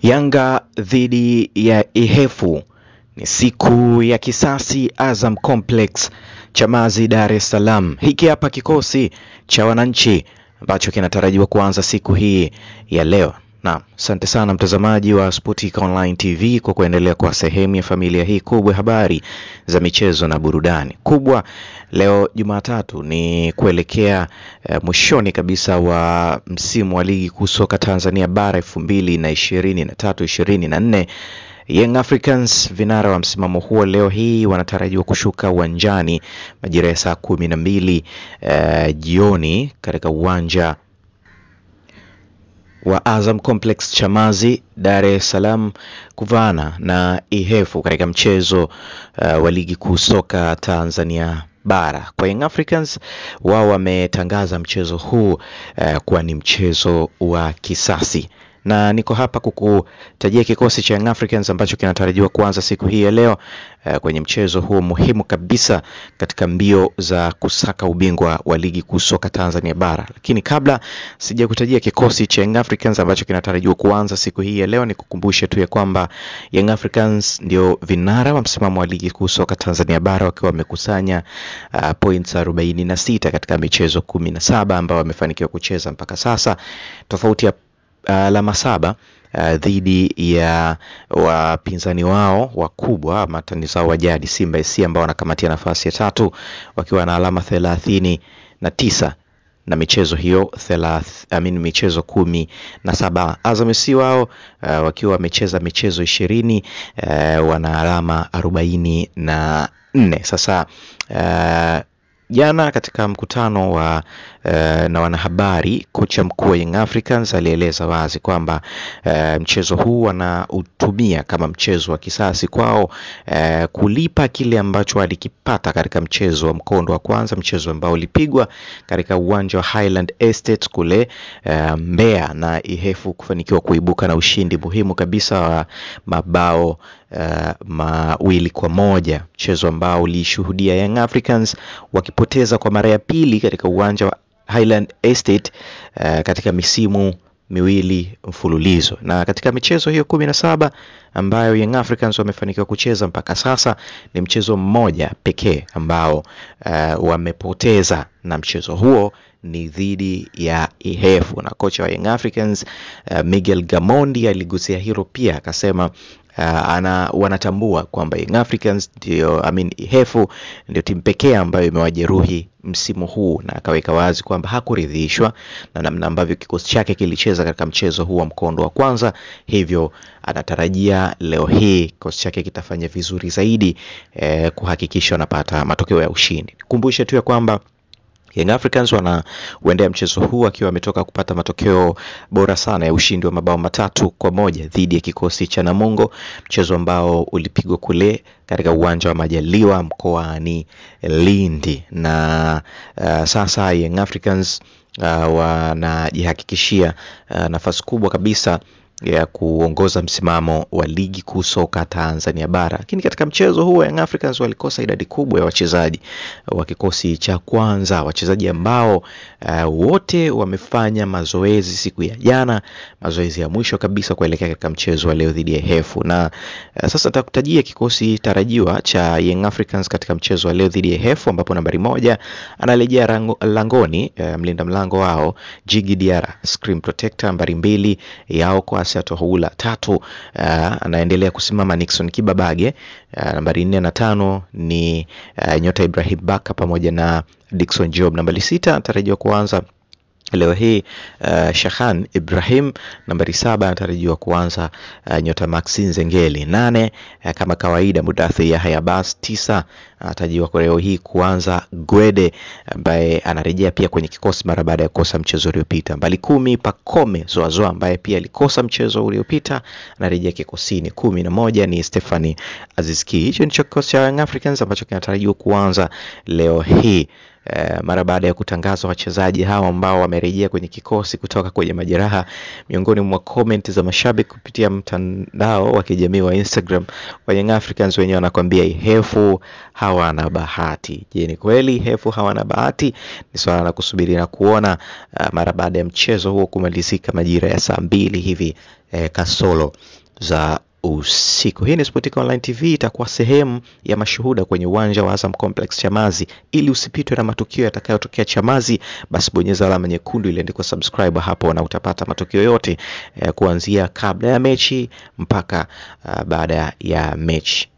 Yanga dhidi ya Ihefu ni siku ya kisasi Azam Complex, Chamazi, Dar es Salaam. Hiki hapa kikosi cha wananchi ambacho kinatarajiwa kuanza siku hii ya leo. Na asante sana mtazamaji wa Sportika Online TV kwa kuendelea kwa sehemu ya familia hii kubwa habari za michezo na burudani. Kubwa leo Jumatatu ni kuelekea mwishoni kabisa wa msimu wa ligi kuu soka Tanzania bara 2023-2024. Young Africans, vinara wa msimamo huo, leo hii wanatarajiwa kushuka uwanjani majira ya saa 12 jioni katika uwanja wa Azam Complex Chamazi, Dar es Salaam, kuvana na Ihefu katika mchezo wa ligi kuu soka Tanzania bara. Kwa Young Africans, wao wametangaza mchezo huu kuwa ni mchezo wa kisasi. Na niko hapa kukutajia kikosi cha Young Africans ambacho kinatarajiwa kuanza siku hii ya leo kwenye mchezo huo muhimu kabisa katika mbio za kusaka ubingwa wa ligi kuu soka Tanzania bara. Lakini kabla sijakutajia kikosi cha Young Africans ambacho kinatarajiwa kuanza siku hii ya leo, nikukumbushe tu ya kwamba Young Africans ndio vinara wa msimamo wa ligi kuu soka Tanzania bara wakiwa wamekusanya points 46 katika michezo 17 ambao wamefanikiwa kucheza mpaka sasa, tofauti ya alama 7 dhidi ya wapinzani wao wakubwa matani zao wa jadi Simba SC ambao wanakamatia nafasi ya 3 wakiwa na alama 39 na michezo hiyo michezo 17. Azam FC wao wakiwa wamecheza michezo 20 wana alama 44. Sasa jana katika mkutano wa na wanahabari, kocha mkuu wa Young Africans alieleza wazi kwamba mchezo huu wanautumia kama mchezo wa kisasi kwao, kulipa kile ambacho alikipata katika mchezo wa mkondo wa kwanza, mchezo ambao ulipigwa katika uwanja wa Highland Estate kule Mbeya, na Ihefu kufanikiwa kuibuka na ushindi muhimu kabisa wa mabao 2-1, mchezo ambao ulishuhudia Young Africans wakipoteza kwa mara ya pili katika uwanja wa Highland Estate katika misimu miwili mfululizo. Na katika michezo hiyo 17 ambayo Young Africans wamefanikiwa kucheza mpaka sasa, ni mchezo mmoja pekee ambao wamepoteza, na mchezo huo ni dhidi ya Ihefu. Na kocha wa Young Africans Miguel Gamondi aligusia hilo pia, akasema wanatambua kwamba Young Africans Ihefu ndio timu pekee ambayo imewajeruhi msimu huu, na akaweka wazi kwamba hakuridhishwa na namna ambavyo kikosi chake kilicheza katika mchezo huu wa mkondo wa kwanza, hivyo anatarajia leo hii kikosi chake kitafanya vizuri zaidi kuhakikisha wanapata matokeo ya ushindi. Kumbushe tu ya kwamba Young Africans wanaendea mchezo huu akiwa wametoka kupata matokeo bora sana ya ushindi wa mabao 3-1 dhidi ya kikosi cha Namungo, mchezo ambao ulipigwa kule katika uwanja wa Majaliwa mkoani Lindi. Na sasa Young Africans wanajihakikishia nafasi kubwa kabisa ya kuongoza msimamo wa ligi kuu soka Tanzania bara. Lakini katika mchezo huo Young Africans walikosa idadi kubwa ya wachezaji wa kikosi cha kwanza, wachezaji ambao wote wamefanya mazoezi siku ya jana, mazoezi ya mwisho kabisa kuelekea katika mchezo wa leo dhidi ya Ihefu. Na sasa takutajia kikosi tarajiwa cha Young Africans katika mchezo wa leo dhidi ya Ihefu, ambapo nambari 1 analejea langoni, mlinda mlango wao Jigi Diara, screen protector. Nambari 2 yao kwa Tohula 3 anaendelea kusimama Nixon Kibabage. Nambari 4 na 5 ni nyota Ibrahim Baka pamoja na Dickson Job. Nambari 6 anatarajiwa kuanza leo hii Shahan Ibrahim. Nambari 7 anatarajiwa kuanza nyota Maxine Zengeli. 8 kama kawaida Mudathi Yahya Bas. 9 anatarajiwa leo hii kuanza Gwede ambaye anarejea pia kwenye kikosi mara baada ya kukosa mchezo uliopita. Nambari 10 Pakome Zoazoa ambaye pia alikosa mchezo uliopita, anarejea kikosini. 11 ni Stephanie Azizki. Hicho ndicho kikosi cha Young Africans ambacho kinatarajiwa kuanza leo hii mara baada ya kutangazwa wachezaji hawa ambao wamerejea kwenye kikosi kutoka kwenye majeraha. Miongoni mwa comment za mashabiki kupitia mtandao wa kijamii wa Instagram wa Young Africans, wenyewe wanakuambia Ihefu hawana bahati. Je, ni kweli Ihefu hawana bahati? Ni swala la kusubiri na kuona mara baada ya mchezo huo kumalizika majira ya saa 2 hivi kasoro za usiku. Hii ni Sportika Online TV, itakuwa sehemu ya mashuhuda kwenye uwanja wa Azam Complex Chamazi. Ili usipitwe na matukio yatakayotokea Chamazi, basi bonyeza alama nyekundu iliyoandikwa subscribe hapo, na utapata matukio yote kuanzia kabla ya mechi mpaka baada ya mechi.